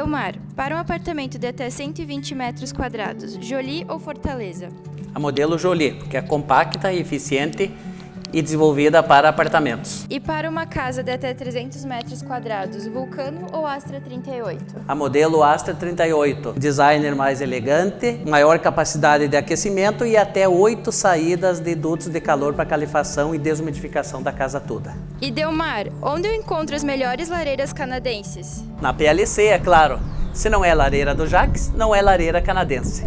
Delmar, para um apartamento de até 120 metros quadrados, Jolie ou Fortaleza? A modelo Jolie, que é compacta e eficiente e desenvolvida para apartamentos. E para uma casa de até 300 metros quadrados, Vulcano ou Astra 38? A modelo Astra 38, designer mais elegante, maior capacidade de aquecimento e até 8 saídas de dutos de calor para calefação e desumidificação da casa toda. E Delmar, onde eu encontro as melhores lareiras canadenses? Na PLC, é claro. Se não é lareira do Jax, não é lareira canadense.